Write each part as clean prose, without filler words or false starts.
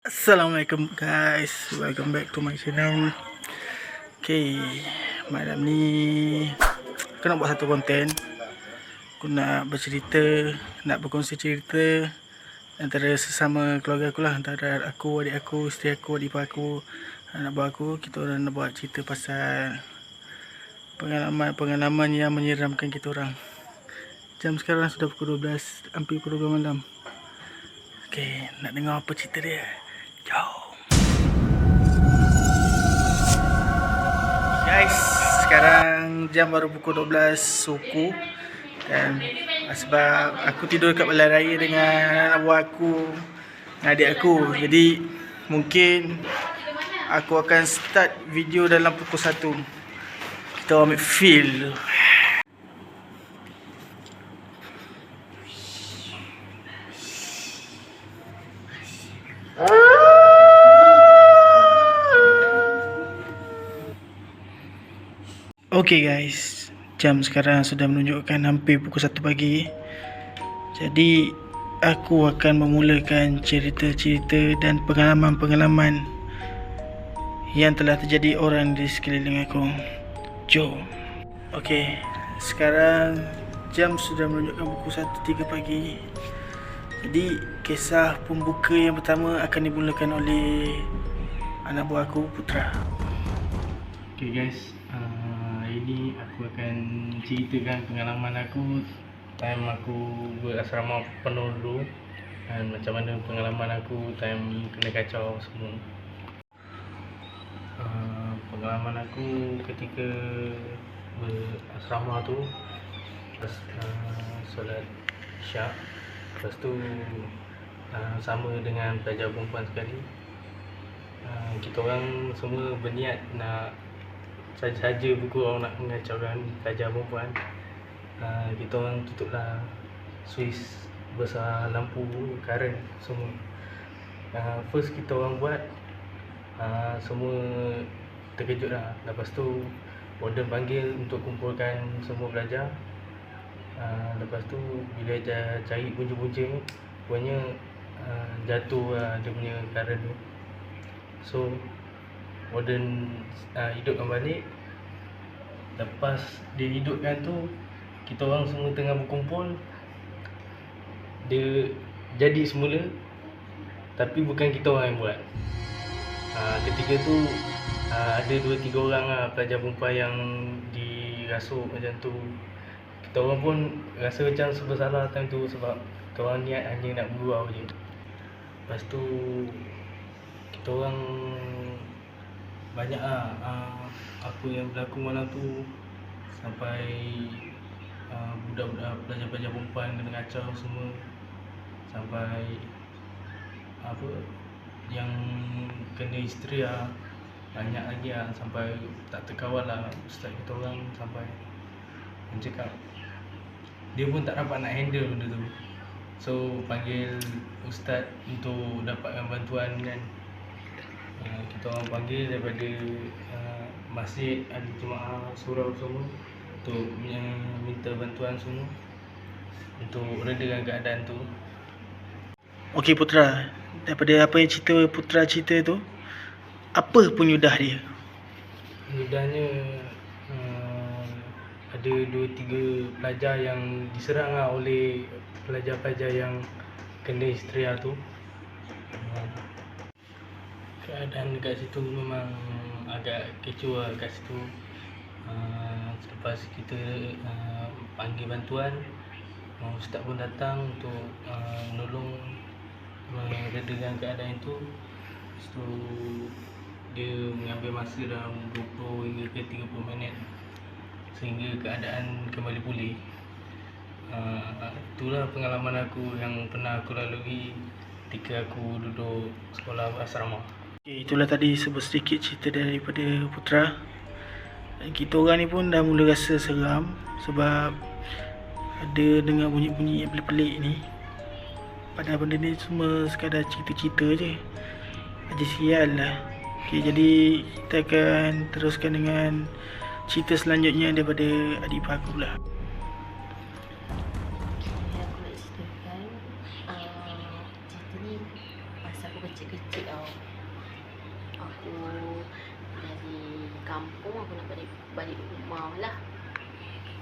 Assalamualaikum guys, welcome back to my channel. Okay, malam ni aku nak buat satu konten. Aku nak bercerita, nak berkongsi cerita antara sesama keluarga aku lah, antara aku, adik aku, isteri aku, adik ipar aku, anak buah aku. Kita orang nak buat cerita pasal pengalaman yang menyeramkan kita orang. Jam sekarang sudah pukul 12, hampir pukul 12 malam. Okay, nak dengar apa cerita dia? Jom. Guys, sekarang jam baru pukul 12 suku. Dan sebab aku tidur kat balai raya dengan anak buah aku, dengan adik aku. Jadi mungkin aku akan start video dalam pukul 1. Kita ambil feel. Okay guys, jam sekarang sudah menunjukkan hampir pukul 1 pagi. Jadi aku akan memulakan cerita-cerita dan pengalaman-pengalaman yang telah terjadi orang di sekeliling aku. Jom. Okay, sekarang jam sudah menunjukkan pukul 1.03 pagi. Jadi kisah pembuka yang pertama akan dimulakan oleh anak buah aku, Putra. Okay guys, ini aku akan ceritakan pengalaman aku time aku berasrama penuh dulu, dan macam mana pengalaman aku time kena kacau semua. Pengalaman aku ketika berasrama tu, lepas solat Isyak, lepas tu sama dengan pelajar perempuan sekali, kita orang semua berniat nak saja-saja pukul orang nak mengacaukan pelajar perempuan. Kita orang tutuplah Swiss besar lampu karen semua. First kita orang buat, semua terkejut lah. Lepas tu warden panggil untuk kumpulkan semua pelajar. Lepas tu bila cari punca-punca ni, rupanya jatuh lah dia punya karen tu. So warden hidupkan balik. Lepas dia hidupkan tu, kita orang semua tengah berkumpul, dia jadi semula, tapi bukan kita orang yang buat. Ketika tu ada 2-3 orang lah pelajar perempuan yang dirasuk macam tu. Kita orang pun rasa macam serba salah time tu, sebab kita orang niat hanya nak bergurau je. Lepas tu kita orang banyak lah apa yang berlaku malam tu, sampai budak-budak pelajar-pelajar perempuan kena kacau semua, sampai apa yang kena isteri lah banyak lagi lah, sampai tak terkawal lah ustaz kita orang, sampai dia cakap dia pun tak dapat nak handle benda tu. So panggil ustaz untuk dapatkan bantuan kan. Kita orang panggil daripada masjid, ada jemaah surau semua untuk minta bantuan semua untuk redakan keadaan tu. Okey Putra, daripada apa yang Putra cerita tu, apa penyudah dia? Penyudahnya ada 2-3 pelajar yang diserang lah oleh pelajar-pelajar yang kena istria tu. Keadaan dekat situ memang agak kecoh lah kat situ. Selepas kita panggil bantuan, ustaz pun datang untuk menolong meredakan keadaan itu. Lepas tu dia mengambil masa dalam 20 hingga ke 30 minit sehingga keadaan kembali pulih. Itulah pengalaman aku yang pernah aku lalui ketika aku duduk sekolah asrama. Okay, itulah tadi sedikit cerita daripada Putra. Dan kita orang ni pun dah mula rasa seram sebab ada dengar bunyi-bunyi yang pelik-pelik ni. Padahal benda ni semua sekadar cerita-cerita je, aja sial lah. Okay, jadi kita akan teruskan dengan cerita selanjutnya daripada adik ipar aku pula. Aku nak ceritakan cerita ni pasal aku kecil-kecil tau. kampung, aku nak balik rumah lah.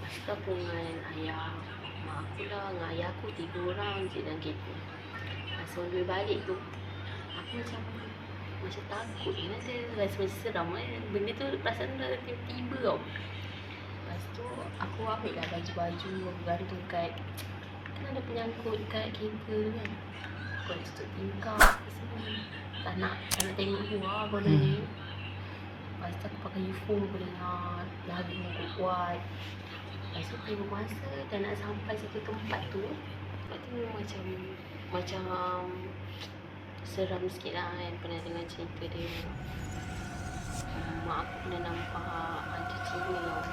Lepas tu aku dengan ayah mak aku lah, dengan ayah aku 3 orang je dalam kereta. Masa on the way balik tu, aku macam takut je, nanti rasa macam seram kan. Benda tu perasaan dah tiba-tiba tau. Lepas tu aku ambil lah baju-baju, aku gantung kat, kan ada penyangkut kat kereta tu kan. Aku ada tutup tingkap ke semua. Tak nak tengok luar kononnya. Lepas tu aku pakai earphone, aku dengar lagu kuat. Lepas tu tengok masa dah nak sampai satu tempat tu, tempat tu macam seram sikit lah kan. Pernah dengar cerita dia, mak aku pernah nampak hantu Cina tau.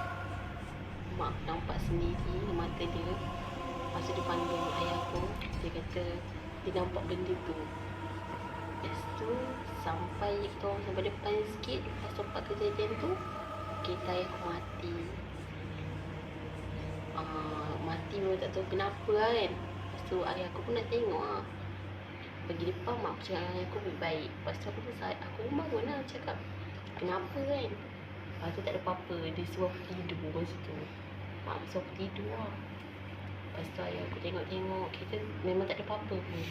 Mak aku nampak sendiri mata dia. Lepas tu dia panggil ayah aku, dia kata dia nampak benda tu. Lepas tu sampai kita orang sampai depan sikit, lepas tempat kejadian tu, kereta ayah aku mati. Mati memang tak tahu kenapa lah kan. Lepas tu ayah aku pun nak tengok lah. Pergi depan, mak aku cakap ayah aku baik. Lepas tu aku bangun lah, cakap kenapa kan. Lepas tu tak ada apa-apa, dia suruh aku tidur masa tu. Mak aku suruh aku tidur lah. Lepas tu ayah aku tengok-tengok, kereta memang tak ada apa-apa pun.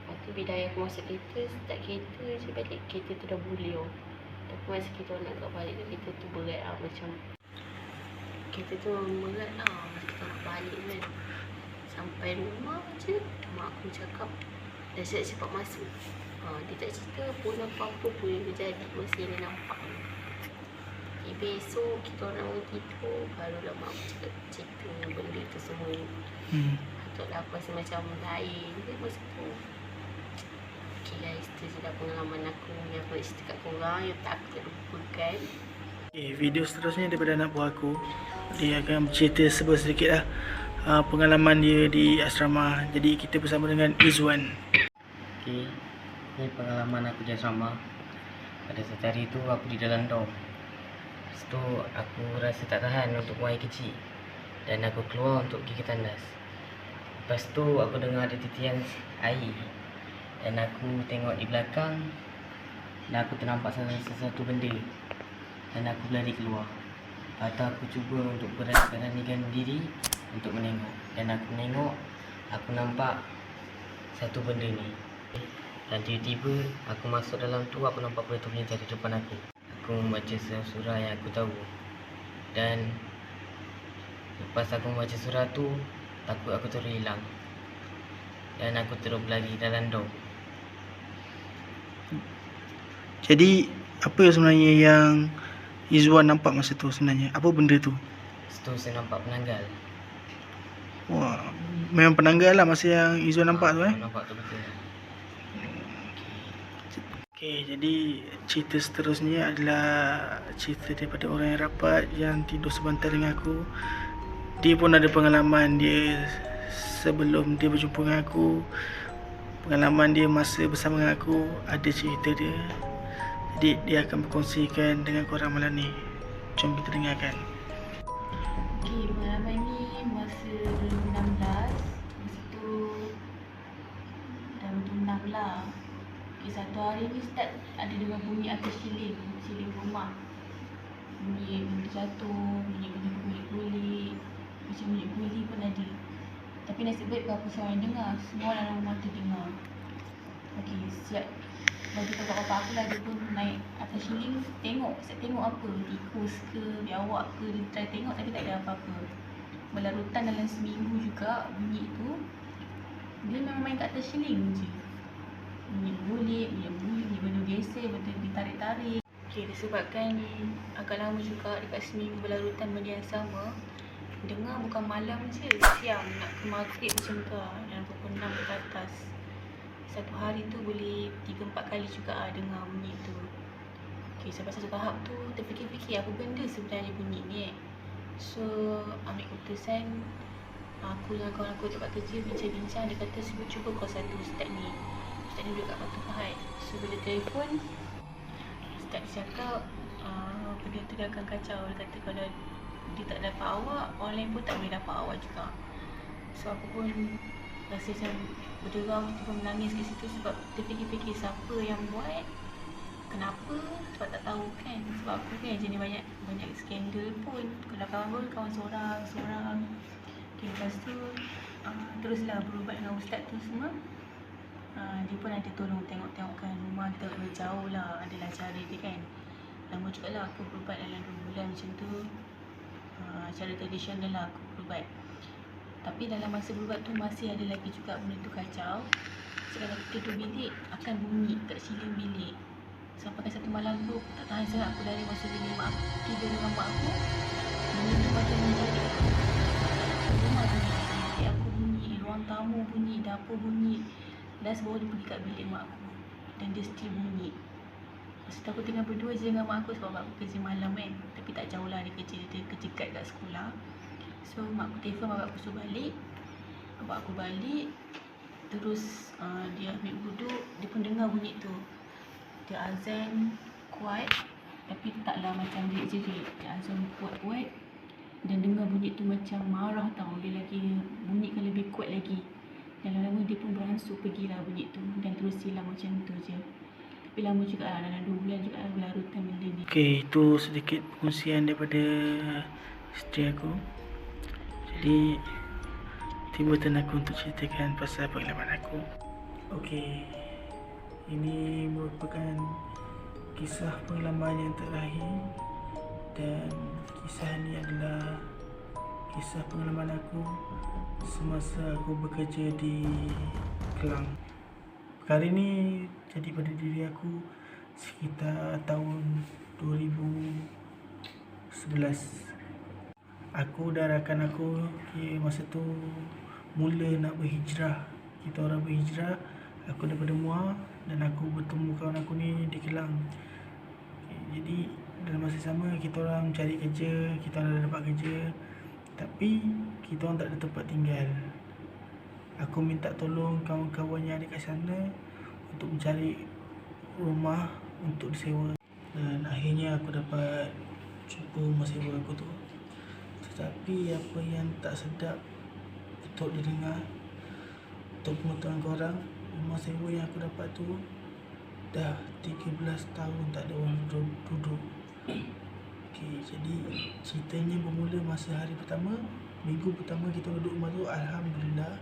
Lepas tu bila ayah aku masuk kereta, start kereta je balik, kereta tu dah boleh tau. Tapi masa kita nak kat balik tu, kereta tu berat lah. Macam kereta tu berat lah masa kita nak balik kan. Sampai rumah je, mak aku cakap dah siap-siap masuk. Dia tak cerita pun apa-apa pun yang terjadi masa yang dia nampak. Besok kita orang nak tidur, barulah mak aku cakap cerita benda tu semua. Patutlah aku rasa macam lain je masa tu. Okay guys, tu je lah pengalaman aku yang aku nak cerita kat korang, yang tak aku tak lupakan. Video seterusnya daripada anak buah aku, dia akan bercerita sedikit lah pengalaman dia di asrama. Jadi kita bersama dengan Izwan. Okay, ni pengalaman aku di asrama. Pada satu hari tu aku di dalam dorm. Lepas tu aku rasa tak tahan untuk buang air kecil, dan aku keluar untuk pergi ke tandas. Lepas tu aku dengar ada titian air, dan aku tengok di belakang, dan aku ternampak sesuatu benda, dan aku berlari keluar. Lepas tu aku cuba untuk beranikan diri untuk menengok, dan aku menengok, aku nampak satu benda ni. Dan tiba-tiba aku masuk dalam tu, aku nampak benda tu melintas di depan aku. Aku membaca surah yang aku tahu, dan lepas aku membaca surah tu, takut aku terus hilang, dan aku terus berlari dalam dorm. Jadi apa sebenarnya yang Izwan nampak masa tu sebenarnya? Apa benda tu? Lepas tu saya nampak penanggal. Wah, memang penanggal lah masa yang Izwan nampak tu Aku nampak tu betul. Okay, jadi cerita seterusnya adalah cerita daripada orang yang rapat yang tidur sebentar dengan aku. Dia pun ada pengalaman dia sebelum dia berjumpa dengan aku. Pengalaman dia masa bersama dengan aku, ada cerita dia. Jadi dia akan berkongsikan dengan korang malam ni. Jom kita dengarkan. Okay, pengalaman ni masa 2016. Masa tu dah 2006 lah. Okay, satu hari ni start ada dengar bunyi atas siling rumah. Bunyi jatuh, bunyi guling-guling, macam bunyi guli pun ada. Tapi nasib baik aku seorang yang dengar, semua dalam rumah tu dengar. Okay, siap bagi tahu kat bapak aku lah, dia pun naik atas siling tengok apa, tikus ke, biawak ke, dia try tengok tapi tak ada apa-apa. Berlarutan dalam seminggu juga bunyi tu. Dia memang main kat atas siling je. Bunyi gulik, bunyi benda gesek, benda ditarik-tarik. Okay, disebabkan agak lama juga dekat seminggu berlarutan benda yang sama, dengar bukan malam je, siang nak ke maghrib macam tu lah, dalam pukul 6 ke atas. Satu hari tu boleh 3-4 kali juga dengar bunyi tu. Okay, sampai satu tahap tu terfikir-fikir apa benda sebenarnya bunyi ni So ambil keputusan, aku dengan kawan aku tempat kerja bincang-bincang. Dia kata cuba kau satu ustaz ni duduk kat Batu Pahat. So bila telefon, ustaz cakap benda tu dia akan kacau. Dia kata kalau dia tak dapat awak, orang lain pun tak boleh dapat awak juga. So aku pun rasa macam berderau, tiba menangis kat situ sebab terfikir-fikir siapa yang buat, Kenapa? Sebab tak tahu kan. Sebab aku kan jenis banyak skandal pun. Kalau kawan pun kawan seorang. Okay, lepas tu teruslah berubat dengan ustaz tu semua. Dia pun ada tolong tengok-tengokkan rumah kita jauh lah. Adalah cara dia kan. Lama juga lah aku berubat dalam 2 bulan macam tu. Cara tradisional lah aku berubat. Tapi dalam masa berubat tu masih ada lagi juga benda tu kacau. Kalau kita tidur bilik akan bunyi kat siling bilik. Sampai satu malam tu tak tahan sangat aku lari masuk bilik mak aku, tidur dengan mak aku. Bunyi tu macam menjadi rumah bunyi, bilik aku bunyi, ruang tamu bunyi, dapur bunyi. Last baru dia pergi kat bilik mak aku dan dia still bunyi. Masa tu aku tinggal berdua je dengan mak aku sebab mak aku kerja malam kan. Tapi tak jauh lah dia kerja kat sekolah. So mak aku telefon bapak aku suruh balik. Bapak aku balik. Terus dia ambil wuduk. Dia pun dengar bunyi tu. Dia azan kuat. Tapi taklah macam jerit-jerit. Dia azan kuat-kuat. Dan dengar bunyi tu macam marah tau. Dia lagi bunyikan lebih kuat lagi. Dan lama-lama dia pun beransur pergilah bunyi tu. Dan terus hilang macam tu je. Tapi lama juga lah. Dalam 2 bulan juga lah berlarutan benda ni. Okay, itu sedikit perkongsian daripada isteri aku. Jadi tiba-tiba aku untuk ceritakan pasal pengalaman aku. Okay, ini merupakan kisah pengalaman yang terakhir. Dan kisah ini adalah kisah pengalaman aku semasa aku bekerja di Kelang. Perkara ini jadi pada diri aku sekitar tahun 2011. Aku dan rakan aku masa tu mula nak berhijrah. Kita orang berhijrah. Aku daripada Muar dan aku bertemu kawan aku ni di Kelang. Jadi dalam masa sama kita orang cari kerja. Kita orang dah dapat kerja. Tapi kita orang tak ada tempat tinggal. Aku minta tolong kawan-kawan yang ada kat sana untuk mencari rumah untuk disewa. Dan akhirnya aku dapat jumpa rumah sewa aku tu. Tetapi apa yang tak sedap untuk didengar, untuk pengetahuan korang, rumah sewa yang aku dapat tu dah 13 tahun tak ada orang duduk. Okay, jadi ceritanya bermula masa hari pertama, minggu pertama kita duduk rumah tu, alhamdulillah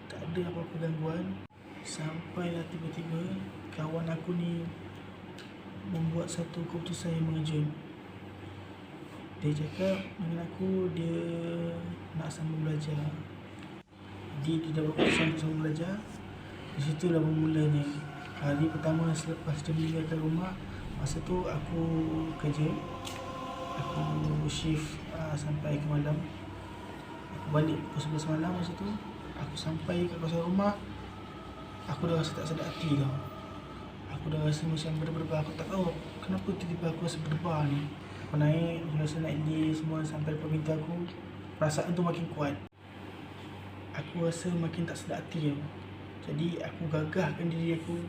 tak ada apa-apa gangguan. Sampailah tiba-tiba kawan aku ni membuat satu keputusan yang mengejut. Dia cakap dengan aku dia nak sambung belajar. Jadi dia dah buat keputusan untuk sambung belajar. Di situlah bermulanya. Hari pertama selepas dia meninggalkan rumah, masa tu aku kerja. Aku shift sampai ke malam. Aku balik pukul 11 malam masa tu. Aku sampai kat kawasan rumah. Aku dah rasa tak sedap hati tau. Aku dah rasa macam berdebar. Aku tak tahu kenapa tiba-tiba aku rasa berdebar ni. Aku naik, rasa naik lift semua sampai depan pintu aku. Perasaan tu makin kuat. Aku rasa makin tak sedap hati tau. Jadi aku gagahkan diri aku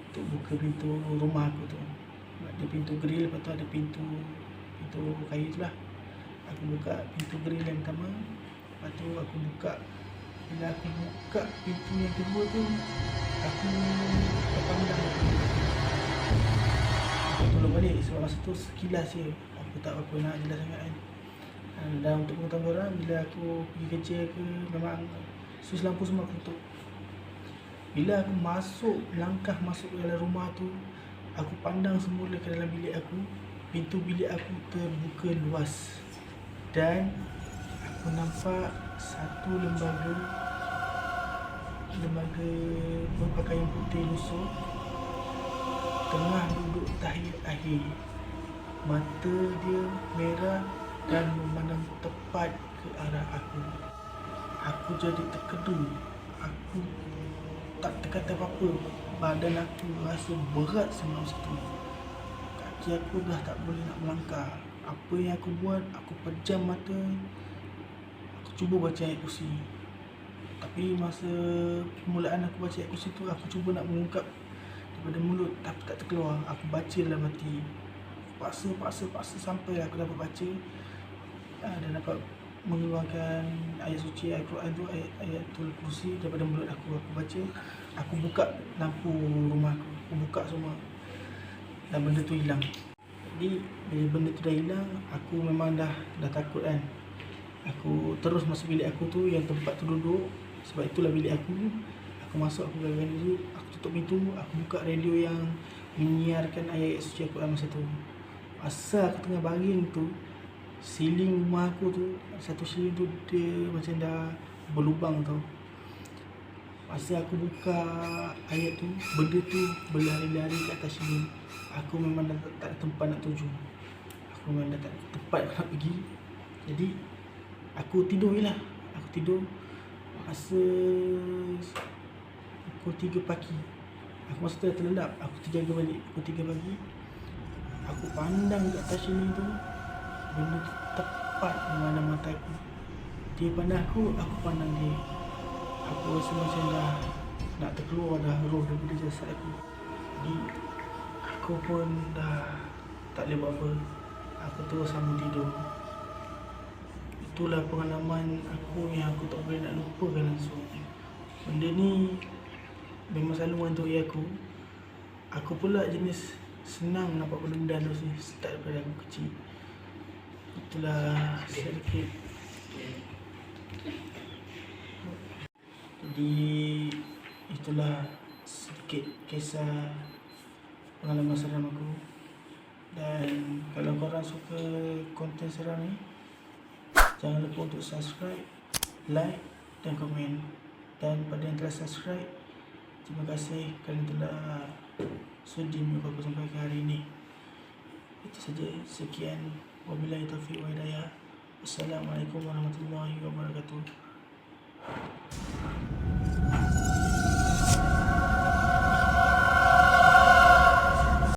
untuk buka pintu rumah aku tu. Ada pintu grill, lepas tu ada pintu kayu tu lah. Aku buka pintu grill yang pertama. Lepas tu aku buka. Bila aku buka pintu yang kedua tu, aku terpandang. Aku tolong balik sebab masa tu sekilas je. Aku tak apa nak jelas sangat kan. Dan untuk pengetahuan korang, bila aku pergi kerja ke, memang switch lampu semua aku tutup. Bila aku langkah masuk ke dalam rumah tu, aku pandang semula ke dalam bilik aku. Pintu bilik aku terbuka luas. Dan aku nampak satu lembaga berpakaian putih lusuh tengah duduk tahiyat akhir. Mata dia merah dan memandang tepat ke arah aku. Aku jadi terkedu. Aku tak terkata apa-apa. Badan aku rasa berat semua situ. Kaki aku dah tak boleh nak melangkah. Apa yang aku buat, aku pejam mata. Aku cuba baca ayat kursi. Tapi masa permulaan aku baca ayat kursi tu, aku cuba nak mengungkap daripada mulut tapi tak terkeluar. Aku baca dalam hati. Paksa sampai aku dapat baca dan dapat mengeluarkan ayat suci Al-Quran tu, ayatul kursi daripada mulut aku. Aku baca, aku buka lampu rumah aku buka semua. dan benda tu hilang. Jadi bila benda tu dah hilang, aku memang dah takut kan. Aku terus masuk bilik aku tu, yang tempat tu duduk. Sebab itulah bilik aku. Aku masuk, aku gagal duduk, aku tutup pintu, aku buka radio yang menyiarkan ayat-ayat suci Al-Quran masa tu. Masa aku tengah baring tu, ceiling rumah aku tu, satu ceiling tu dia macam dah berlubang tau. Masa aku buka ayat tu, benda tu berlari-lari kat atas ceiling. Aku memang dah tak ada tempat nak tuju. Aku memang dah tak ada tempat nak pergi. Jadi aku tidur je lah. Aku tidur masa pukul 3 pagi. Aku masa tu dah terlelap. Aku terjaga balik pukul 3 pagi. Aku pandang kat atas ceiling tu, benda tu tepat di mana mata aku. Dia pandang aku pandang dia. Aku rasa macam dah nak terkeluar dah roh daripada jasad aku. Jadi aku pun dah tak boleh buat apa. Aku terus sambung tidur. Itulah pengalaman aku yang aku tak boleh nak lupakan langsung. Benda ni memang selalu menghantui aku. Aku pula jenis senang nampak benda-benda halus ni start daripada aku kecil. Itulah sedikit. Jadi itulah sedikit kisah pengalaman seram aku. Dan kalau korang suka konten seram ni, jangan lupa untuk subscribe, like dan komen. Dan pada yang telah subscribe, terima kasih kerana telah sudi mengikuti aku sampai ke hari ini. Itu saja. Sekian. Wabillahi taufiq wa hidayah. Assalamualaikum warahmatullahi wabarakatuh.